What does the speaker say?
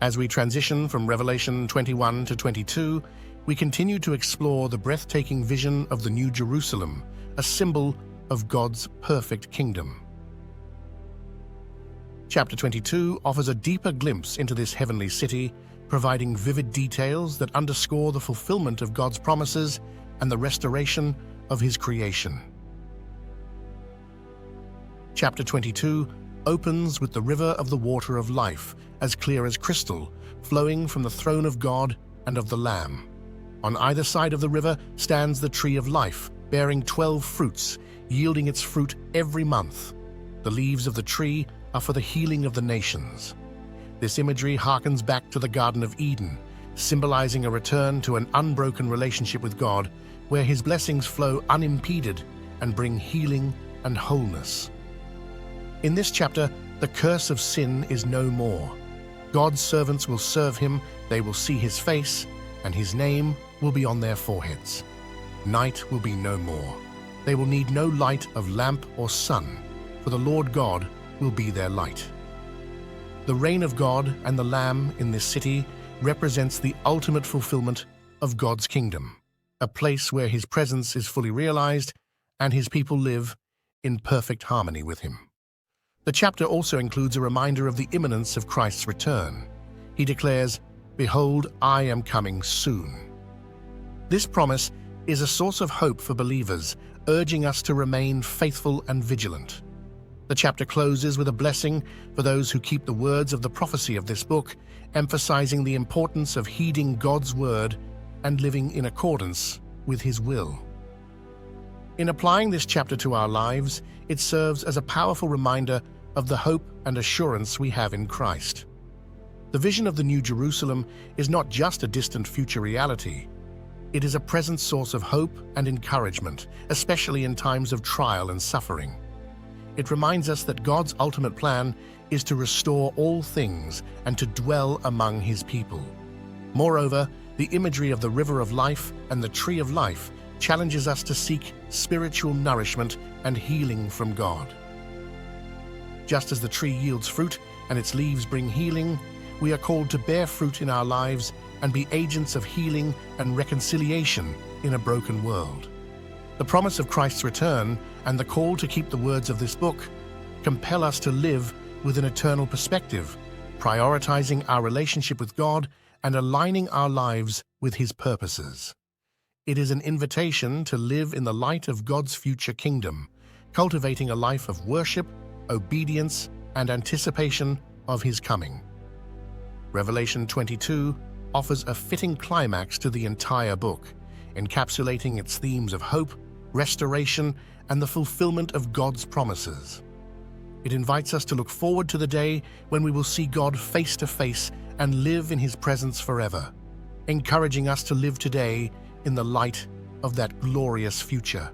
As we transition from Revelation 21 to 22, we continue to explore the breathtaking vision of the New Jerusalem, a symbol of God's perfect kingdom. Chapter 22 offers a deeper glimpse into this heavenly city, providing vivid details that underscore the fulfillment of God's promises and the restoration of His creation. Chapter 22 opens with the river of the water of life, as clear as crystal, flowing from the throne of God and of the Lamb. On either side of the river stands the tree of life, bearing 12 fruits, yielding its fruit every month. The leaves of the tree are for the healing of the nations. This imagery harkens back to the Garden of Eden, symbolizing a return to an unbroken relationship with God, where His blessings flow unimpeded and bring healing and wholeness. In this chapter, the curse of sin is no more. God's servants will serve Him, they will see His face, and His name will be on their foreheads. Night will be no more. They will need no light of lamp or sun, for the Lord God will be their light. The reign of God and the Lamb in this city represents the ultimate fulfillment of God's kingdom, a place where His presence is fully realized and His people live in perfect harmony with Him. The chapter also includes a reminder of the imminence of Christ's return. He declares, "Behold, I am coming soon." This promise is a source of hope for believers, urging us to remain faithful and vigilant. The chapter closes with a blessing for those who keep the words of the prophecy of this book, emphasizing the importance of heeding God's word and living in accordance with His will. In applying this chapter to our lives, it serves as a powerful reminder of the hope and assurance we have in Christ. The vision of the New Jerusalem is not just a distant future reality. It is a present source of hope and encouragement, especially in times of trial and suffering. It reminds us that God's ultimate plan is to restore all things and to dwell among His people. Moreover, the imagery of the river of life and the tree of life challenges us to seek spiritual nourishment and healing from God. Just as the tree yields fruit and its leaves bring healing, we are called to bear fruit in our lives and be agents of healing and reconciliation in a broken world. The promise of Christ's return and the call to keep the words of this book compel us to live with an eternal perspective, prioritizing our relationship with God and aligning our lives with His purposes. It is an invitation to live in the light of God's future kingdom, cultivating a life of worship, obedience, and anticipation of His coming. Revelation 22 offers a fitting climax to the entire book, encapsulating its themes of hope, restoration, and the fulfillment of God's promises. It invites us to look forward to the day when we will see God face to face and live in His presence forever, encouraging us to live today in the light of that glorious future.